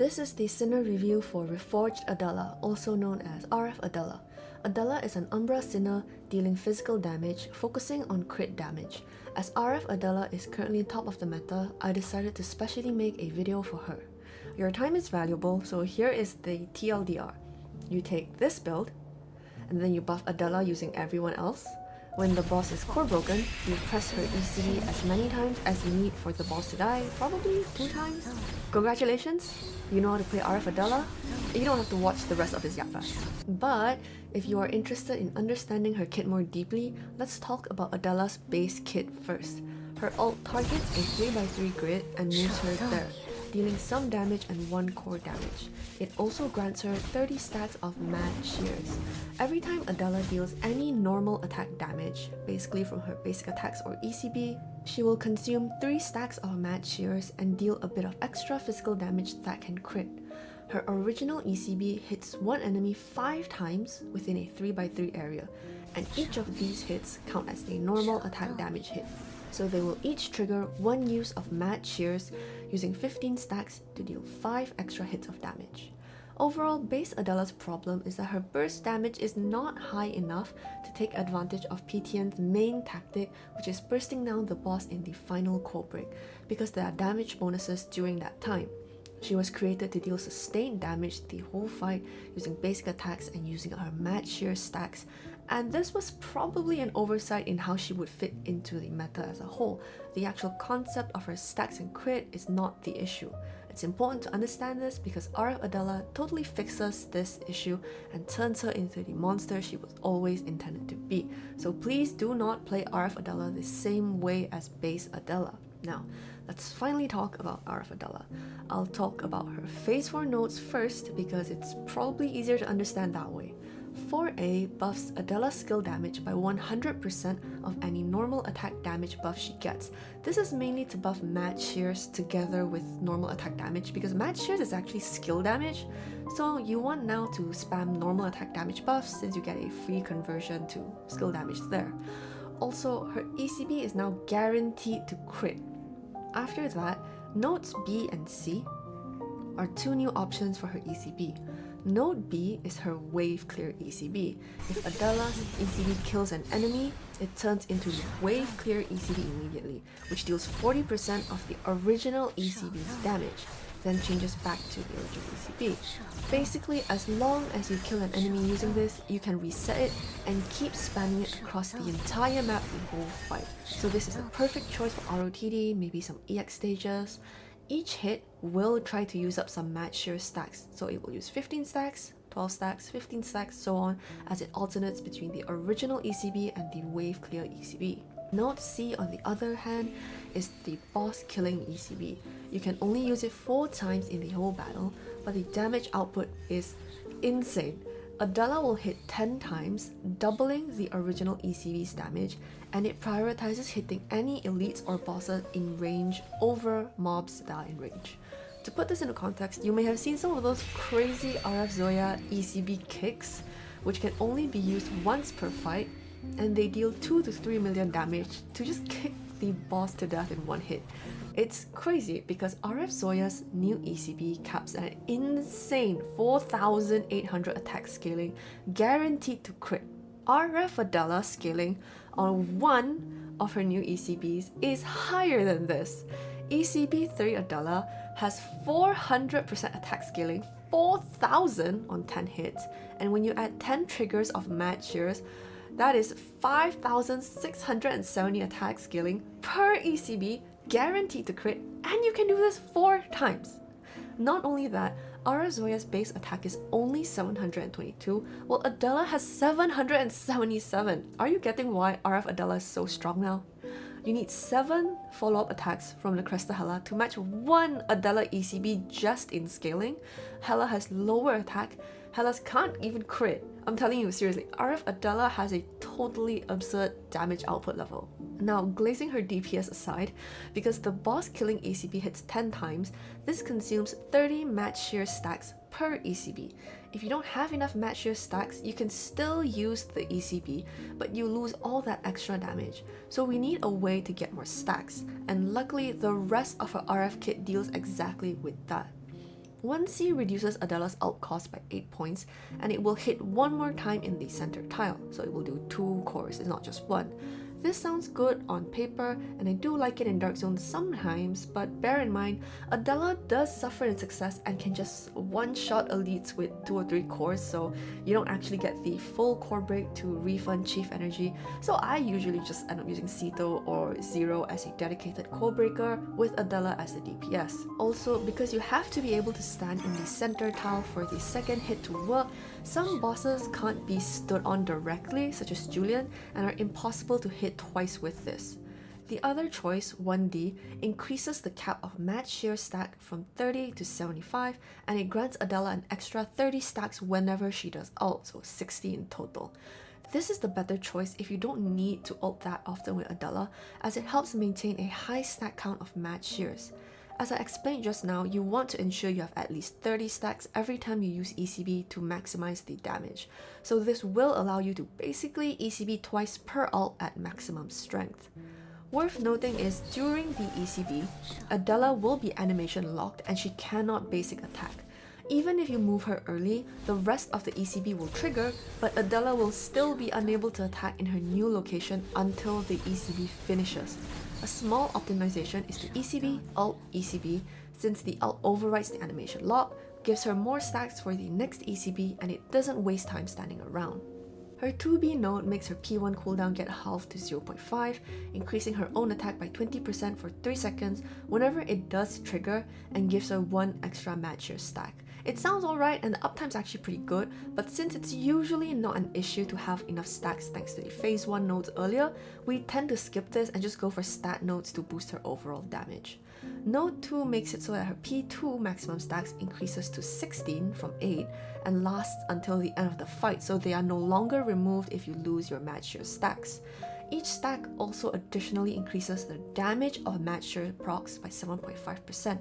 This is the Sinner review for Reforged Adela, also known as RF Adela. Adela is an Umbra Sinner dealing physical damage, focusing on crit damage. As RF Adela is currently top of the meta, I decided to specially make a video for her. Your time is valuable, so here is the TLDR. You take this build, and then you buff Adela using everyone else. When the boss is core broken, you press her ECB as many times as you need for the boss to die, probably 2 times. Congratulations, you know how to play RF Adela. You don't have to watch the rest of this yapfest. But if you are interested in understanding her kit more deeply, let's talk about Adela's base kit first. Her ult targets a 3x3 grid and moves her there, dealing some damage and 1 core damage. It also grants her 30 stacks of mad shears. Every time Adela deals any normal attack damage, basically from her basic attacks or ECB, she will consume 3 stacks of mad shears and deal a bit of extra physical damage that can crit. Her original ECB hits one enemy 5 times within a 3x3 area, and each of these hits count as a normal attack damage hit. So they will each trigger 1 use of mad shears using 15 stacks to deal 5 extra hits of damage. Overall, base Adela's problem is that her burst damage is not high enough to take advantage of PTN's main tactic, which is bursting down the boss in the final core break, because there are damage bonuses during that time. She was created to deal sustained damage the whole fight using basic attacks and using her mad shear stacks, and this was probably an oversight in how she would fit into the meta as a whole. The actual concept of her stacks and crit is not the issue. It's important to understand this because RF Adela totally fixes this issue and turns her into the monster she was always intended to be. So please do not play RF Adela the same way as base Adela. Now, let's finally talk about RF Adela. I'll talk about her phase 4 nodes first because it's probably easier to understand that way. 4A buffs Adela's skill damage by 100% of any normal attack damage buff she gets. This is mainly to buff Mad Shears together with normal attack damage because Mad Shears is actually skill damage, so you want now to spam normal attack damage buffs since you get a free conversion to skill damage there. Also, her ECB is now guaranteed to crit. After that, nodes B and C are 2 new options for her ECB. Node B is her wave clear ECB. If Adela's ECB kills an enemy, it turns into wave clear ECB immediately, which deals 40% of the original ECB's damage, then changes back to the original ECB. Basically, as long as you kill an enemy using this, you can reset it and keep spamming it across the entire map the whole fight. So this is the perfect choice for ROTD, maybe some EX stages. Each hit will try to use up some Mad Shear stacks, so it will use 15 stacks, 12 stacks, 15 stacks, so on, as it alternates between the original ECB and the wave clear ECB. Node C, on the other hand, is the boss killing ECB. You can only use it 4 times in the whole battle, but the damage output is insane. Adela will hit 10 times, doubling the original ECB's damage, and it prioritizes hitting any elites or bosses in range over mobs that are in range. To put this into context, you may have seen some of those crazy RF Zoya ECB kicks, which can only be used once per fight, and they deal 2 to 3 million damage to just kick the boss to death in 1 hit. It's crazy because RF Zoya's new ECB caps at an insane 4,800 attack scaling, guaranteed to crit. RF Adela scaling on 1 of her new ECBs is higher than this. ECB 3 Adela has 400% attack scaling, 4,000 on 10 hits, and when you add 10 triggers of Mad Shears, that is 5,670 attack scaling per ECB, guaranteed to crit, and you can do this 4 times. Not only that, RF Zoya's base attack is only 722, while Adela has 777. Are you getting why RF Adela is so strong now? You need 7 follow-up attacks from the Cresta Hela to match 1 Adela ECB just in scaling. Hela has lower attack, Helas can't even crit. I'm telling you seriously, RF Adela has a totally absurd damage output level. Now, glazing her DPS aside, because the boss killing ECB hits 10 times, this consumes 30 Mad Shear stacks per ECB. If you don't have enough Mad Shear stacks, you can still use the ECB, but you lose all that extra damage. So we need a way to get more stacks, and luckily the rest of her RF kit deals exactly with that. 1C reduces Adela's ult cost by 8 points, and it will hit one more time in the center tile, so it will do 2 cores, it's not just one. This sounds good on paper, and I do like it in Dark Zone sometimes, but bear in mind, Adela does suffer in success and can just one-shot elites with 2 or 3 cores, so you don't actually get the full core break to refund chief energy, so I usually just end up using Sito or Zero as a dedicated core breaker with Adela as the DPS. Also, because you have to be able to stand in the center tile for the second hit to work, some bosses can't be stood on directly, such as Julian, and are impossible to hit twice with this. The other choice, 1D, increases the cap of match shear stack from 30 to 75, and it grants Adela an extra 30 stacks whenever she does ult, so 60 in total. This is the better choice if you don't need to ult that often with Adela, as it helps maintain a high stack count of match shears. As I explained just now, you want to ensure you have at least 30 stacks every time you use ECB to maximize the damage. So this will allow you to basically ECB twice per ult at maximum strength. Worth noting is during the ECB, Adela will be animation locked and she cannot basic attack. Even if you move her early, the rest of the ECB will trigger, but Adela will still be unable to attack in her new location until the ECB finishes. A small optimization is to ECB, ult, ECB, since the ult overrides the animation lock, gives her more stacks for the next ECB, and it doesn't waste time standing around. Her 2B node makes her P1 cooldown get halved to 0.5, increasing her own attack by 20% for 3 seconds whenever it does trigger, and gives her 1 extra match shear stack. It sounds alright and the uptime's actually pretty good, but since it's usually not an issue to have enough stacks thanks to the phase 1 nodes earlier, we tend to skip this and just go for stat nodes to boost her overall damage. Node 2 makes it so that her P2 maximum stacks increases to 16 from 8 and lasts until the end of the fight, so they are no longer removed if you lose your match shear stacks. Each stack also additionally increases the damage of match shear procs by 7.5%.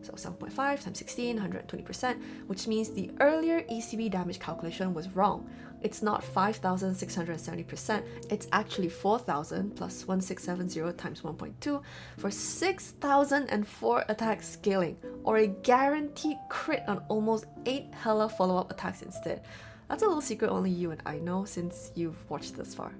So 7.5 times 16, 120%, which means the earlier ECB damage calculation was wrong. It's not 5,670%, it's actually 4,000 plus 1670 times 1.2 for 6,004 attack scaling, or a guaranteed crit on almost 8 hella follow-up attacks instead. That's a little secret only you and I know since you've watched this far.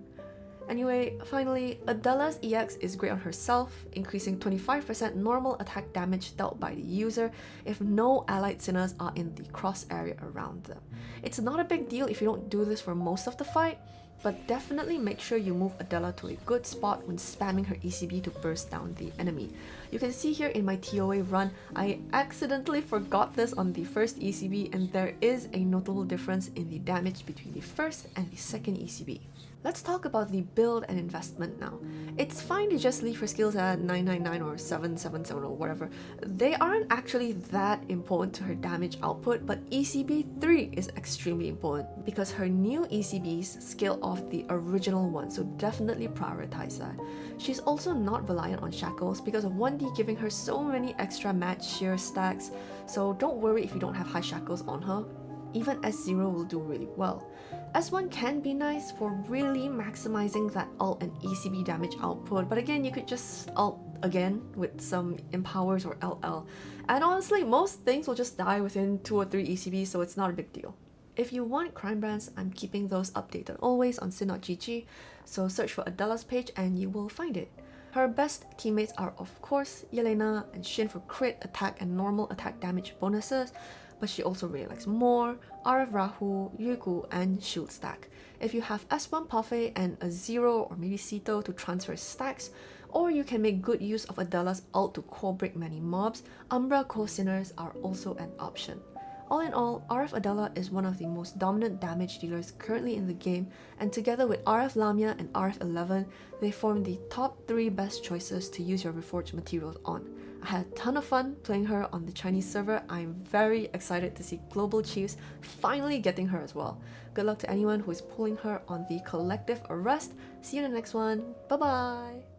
Anyway, finally, Adela's EX is great on herself, increasing 25% normal attack damage dealt by the user if no allied sinners are in the cross area around them. It's not a big deal if you don't do this for most of the fight, but definitely make sure you move Adela to a good spot when spamming her ECB to burst down the enemy. You can see here in my TOA run, I accidentally forgot this on the first ECB, and there is a notable difference in the damage between the first and the second ECB. Let's talk about the build and investment now. It's fine to just leave her skills at 999 or 777 or whatever. They aren't actually that important to her damage output, but ECB 3 is extremely important because her new ECBs scale off the original one, so definitely prioritize that. She's also not reliant on shackles because of 1D giving her so many extra match shear stacks, so don't worry if you don't have high shackles on her. Even S0 will do really well. S1 can be nice for really maximizing that ult and ECB damage output, but again, you could just ult again with some empowers or LL. And honestly, most things will just die within 2 or 3 ECBs, so it's not a big deal. If you want crime brands, I'm keeping those updated always on sin.gg, so search for Adela's page and you will find it. Her best teammates are of course Yelena and Shin for crit, attack and normal attack damage bonuses, but she also really likes Moore, RF Rahu, Yugu, and Shield Stack. If you have S1 Parfait and a Zero or maybe Sito to transfer stacks, or you can make good use of Adela's ult to core break many mobs, Umbra Co-Sinners are also an option. All in all, RF Adela is one of the most dominant damage dealers currently in the game, and together with RF Lamia and RF 11, they form the top 3 best choices to use your Reforged materials on. I had a ton of fun playing her on the Chinese server. I'm very excited to see Global Chiefs finally getting her as well. Good luck to anyone who is pulling her on the collective arrest. See you in the next one. Bye bye!